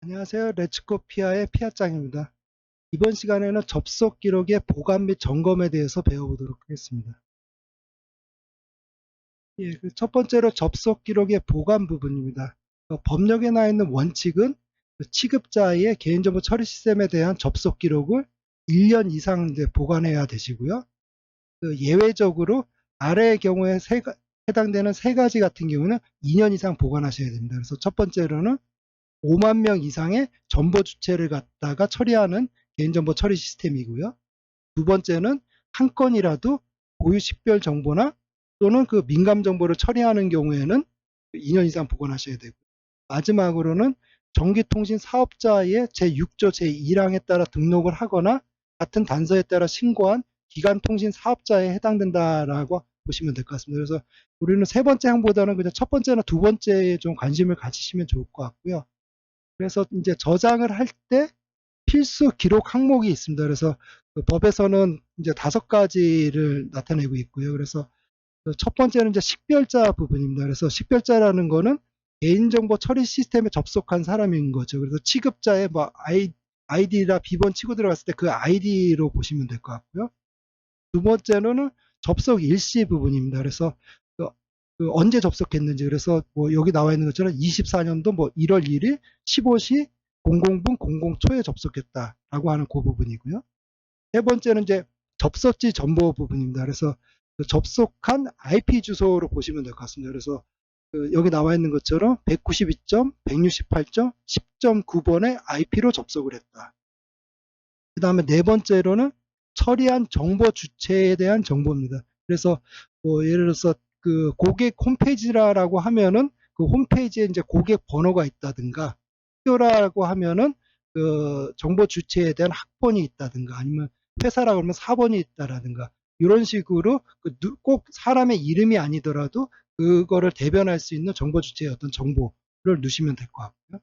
안녕하세요. 레츠코피아의 피아짱입니다. 이번 시간에는 접속 기록의 보관 및 점검에 대해서 배워보도록 하겠습니다. 예, 첫 번째로 접속 기록의 보관 부분입니다. 법령에 나와 있는 원칙은 취급자의 개인정보 처리 시스템에 대한 접속 기록을 1년 이상 이제 보관해야 되시고요. 예외적으로 아래의 경우에 해당되는 세 가지 같은 경우는 2년 이상 보관하셔야 됩니다. 그래서 첫 번째로는 5만 명 이상의 정보 주체를 갖다가 처리하는 개인정보 처리 시스템이고요. 두 번째는 한 건이라도 고유 식별 정보나 또는 그 민감 정보를 처리하는 경우에는 2년 이상 보관하셔야 되고, 마지막으로는 전기통신 사업자의 제6조 제1항에 따라 등록을 하거나 같은 단서에 따라 신고한 기간통신 사업자에 해당된다라고 보시면 될 것 같습니다. 그래서 우리는 세 번째 항보다는 그냥 첫 번째나 두 번째에 좀 관심을 가지시면 좋을 것 같고요. 그래서 이제 저장을 할 때 필수 기록 항목이 있습니다. 그래서 그 법에서는 이제 5가지를 나타내고 있고요. 그래서 그첫 번째는 이제 식별자 부분입니다. 그래서 식별자라는 거는 개인정보 처리 시스템에 접속한 사람인 거죠. 그래서 취급자의 뭐 아이디나 비번 치고 들어갔을 때 그 아이디로 보시면 될 것 같고요. 두 번째로는 접속 일시 부분입니다. 그래서 그, 그 언제 접속했는지, 그래서 뭐 여기 나와 있는 것처럼 24년도 뭐 1월 1일 15시 00분 00초에 접속했다라고 하는 그 부분이고요. 세 번째는 이제 접속지 정보 부분입니다. 그래서 그 접속한 IP 주소로 보시면 될 것 같습니다. 그래서 여기 나와 있는 것처럼 192.168.10.9번의 IP로 접속을 했다. 그 다음에 네 번째로는 처리한 정보 주체에 대한 정보입니다. 그래서 뭐 예를 들어서 그 고객 홈페이지라고 하면은 그 홈페이지에 이제 고객 번호가 있다든가, 학교라고 하면은 그 정보 주체에 대한 학번이 있다든가, 아니면 회사라고 하면 사번이 있다라든가, 이런 식으로 꼭 사람의 이름이 아니더라도 그거를 대변할 수 있는 정보 주체의 어떤 정보를 넣으시면 될 것 같고요.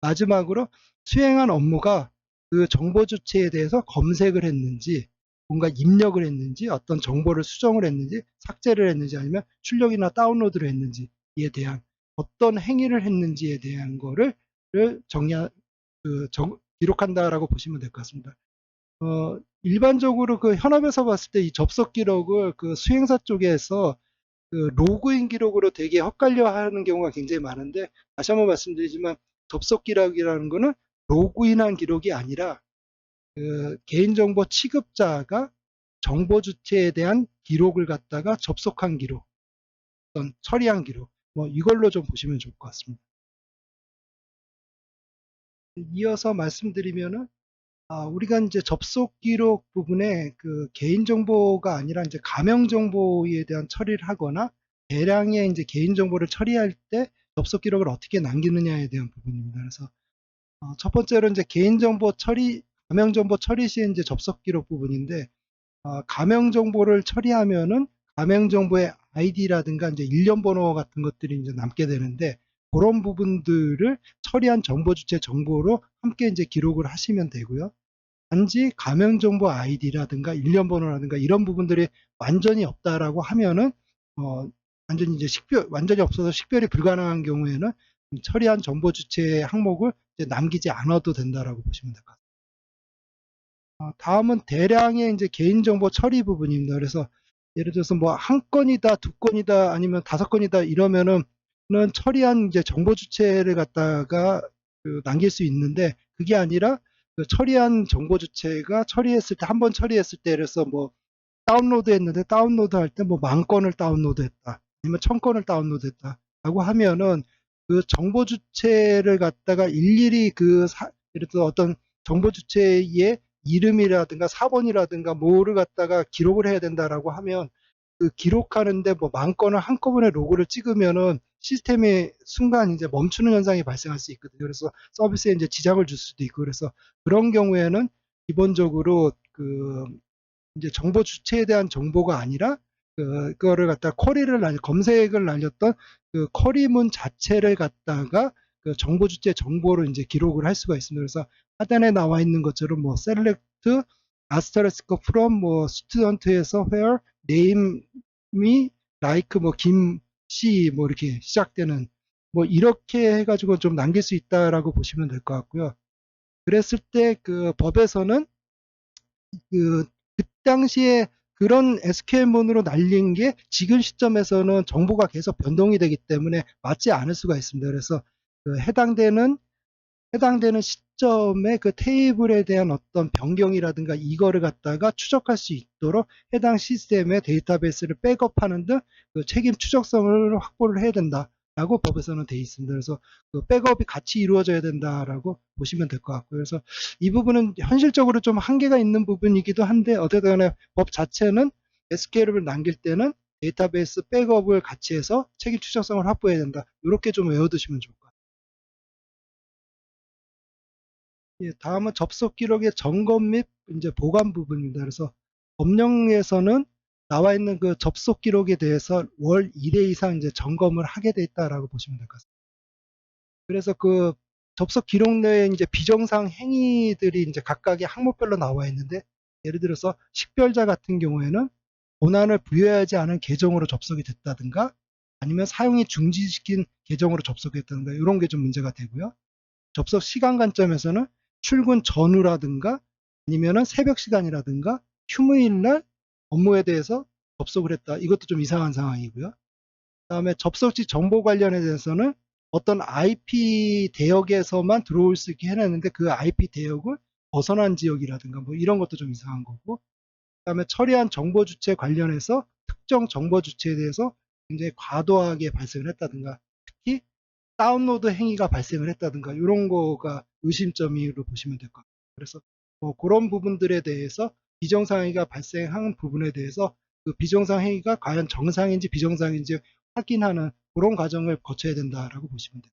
마지막으로 수행한 업무가 그 정보 주체에 대해서 검색을 했는지, 뭔가 입력을 했는지, 어떤 정보를 수정을 했는지, 삭제를 했는지, 아니면 출력이나 다운로드를 했는지에 대한 어떤 행위를 했는지에 대한 거를 정리, 기록한다라고 보시면 될 것 같습니다. 일반적으로 그 현업에서 봤을 때 이 접속 기록을 그 수행사 쪽에서 그 로그인 기록으로 되게 헛갈려 하는 경우가 굉장히 많은데, 다시 한번 말씀드리지만 접속 기록이라는 거는 로그인한 기록이 아니라 그 개인정보 취급자가 정보 주체에 대한 기록을 갖다가 접속한 기록, 어떤 처리한 기록, 뭐 이걸로 좀 보시면 좋을 것 같습니다. 이어서 말씀드리면은 우리가 이제 접속 기록 부분에 그 개인정보가 아니라 이제 가명정보에 대한 처리를 하거나 대량의 이제 개인정보를 처리할 때 접속 기록을 어떻게 남기느냐에 대한 부분입니다. 그래서 첫 번째로 이제 개인정보 처리, 가명정보 처리 시에 이제 접속 기록 부분인데, 가명정보를 처리하면은 가명정보의 아이디라든가 이제 일련 번호 같은 것들이 이제 남게 되는데, 그런 부분들을 처리한 정보 주체 정보로 함께 이제 기록을 하시면 되고요. 단지 가명정보 아이디라든가 일련 번호라든가 이런 부분들이 완전히 없다라고 하면은 완전히 이제 완전히 없어서 식별이 불가능한 경우에는 처리한 정보 주체의 항목을 이제 남기지 않아도 된다라고 보시면 될 것 같습니다. 다음은 대량의 이제 개인정보 처리 부분입니다. 그래서 예를 들어서 뭐 한 건이다, 두 건이다, 아니면 5건이다 이러면은 처리한 이제 정보 주체를 갖다가 남길 수 있는데, 그게 아니라 그 처리한 정보 주체가 처리했을 때, 한 번 처리했을 때, 그래서 뭐 다운로드 했는데 다운로드 할 때 뭐 10,000건을 다운로드 했다, 아니면 1,000건을 다운로드 했다 라고 하면은 그 정보 주체를 갖다가 일일이 예를 들어 어떤 정보 주체의 이름이라든가 사번이라든가 뭐를 갖다가 기록을 해야 된다라고 하면, 그 기록하는데 뭐 10,000건을 한꺼번에 로고를 찍으면은 시스템이 순간 이제 멈추는 현상이 발생할 수 있거든요. 그래서 서비스에 이제 지장을 줄 수도 있고, 그래서 그런 경우에는 기본적으로 이제 정보 주체에 대한 정보가 아니라 그거를 갖다 검색을 날렸던 그 쿼리문 자체를 갖다가 그 정보 주체 정보로 이제 기록을 할 수가 있습니다. 그래서 하단에 나와 있는 것처럼 뭐 select asterisk from 뭐 student에서 where name이 like 뭐 김씨 뭐 이렇게 시작되는 뭐 이렇게 해가지고 좀 남길 수 있다라고 보시면 될 것 같고요. 그랬을 때 그 법에서는 그, 그 당시에 그런 SQL문으로 날린 게 지금 시점에서는 정보가 계속 변동이 되기 때문에 맞지 않을 수가 있습니다. 그래서 그 해당되는 시점에 그 테이블에 대한 어떤 변경이라든가 이거를 갖다가 추적할 수 있도록 해당 시스템의 데이터베이스를 백업하는 등 그 책임 추적성을 확보를 해야 된다라고 법에서는 되어 있습니다. 그래서 그 백업이 같이 이루어져야 된다라고 보시면 될 것 같고요. 그래서 이 부분은 현실적으로 좀 한계가 있는 부분이기도 한데 어쨌든 간에 법 자체는 SQL을 남길 때는 데이터베이스 백업을 같이 해서 책임 추적성을 확보해야 된다. 이렇게 좀 외워두시면 좋을 것 같아요. 예, 다음은 접속 기록의 점검 및 이제 보관 부분입니다. 그래서 법령에서는 나와 있는 그 접속 기록에 대해서 월 1회 이상 이제 점검을 하게 돼 있다라고 보시면 될 것 같습니다. 그래서 그 접속 기록 내에 이제 비정상 행위들이 이제 각각의 항목별로 나와 있는데 예를 들어서 식별자 같은 경우에는 권한을 부여하지 않은 계정으로 접속이 됐다든가 아니면 사용이 중지시킨 계정으로 접속했다든가 이런 게 좀 문제가 되고요. 접속 시간 관점에서는 출근 전후라든가 아니면은 새벽 시간이라든가 휴무일 날 업무에 대해서 접속을 했다. 이것도 좀 이상한 상황이고요. 그다음에 접속지 정보 관련에 대해서는 어떤 IP 대역에서만 들어올 수 있게 해놨는데 그 IP 대역을 벗어난 지역이라든가 뭐 이런 것도 좀 이상한 거고. 그다음에 처리한 정보 주체 관련해서 특정 정보 주체에 대해서 굉장히 과도하게 발생을 했다든가 특히 다운로드 행위가 발생을 했다든가 이런 거가 의심점으로 보시면 될 것 같아요. 그래서 뭐 그런 부분들에 대해서 비정상 행위가 발생한 부분에 대해서 그 비정상 행위가 과연 정상인지 비정상인지 확인하는 그런 과정을 거쳐야 된다라고 보시면 돼요.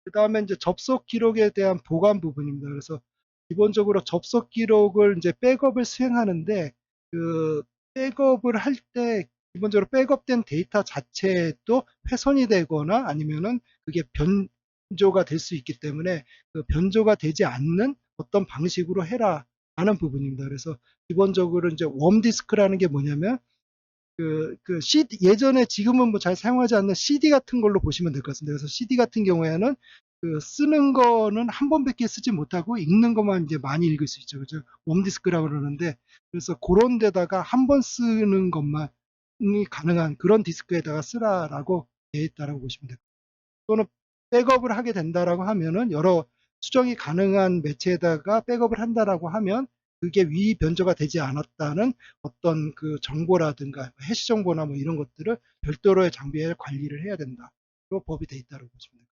그 다음에 이제 접속 기록에 대한 보관 부분입니다. 그래서 기본적으로 접속 기록을 이제 백업을 수행하는데 그 백업을 할 때 기본적으로 백업된 데이터 자체도 훼손이 되거나 아니면은 그게 변조가 될 수 있기 때문에 그 변조가 되지 않는 어떤 방식으로 해라 하는 부분입니다. 그래서 기본적으로 이제 웜디스크라는 게 뭐냐면 그 CD, 예전에 지금은 뭐 잘 사용하지 않는 CD 같은 걸로 보시면 될 것 같습니다. 그래서 CD 같은 경우에는 그 쓰는 거는 한 번밖에 쓰지 못하고 읽는 것만 이제 많이 읽을 수 있죠. 그죠? 웜디스크라고 그러는데 그래서 그런 데다가 한 번 쓰는 것만이 가능한 그런 디스크에다가 쓰라라고 되어 있다라고 보시면 됩니다. 또는 백업을 하게 된다라고 하면은 여러 수정이 가능한 매체에다가 백업을 한다라고 하면 그게 위 변조가 되지 않았다는 어떤 그 정보라든가 해시 정보나 뭐 이런 것들을 별도로 장비에 관리를 해야 된다. 그 법이 돼 있다고 보시면 됩니다.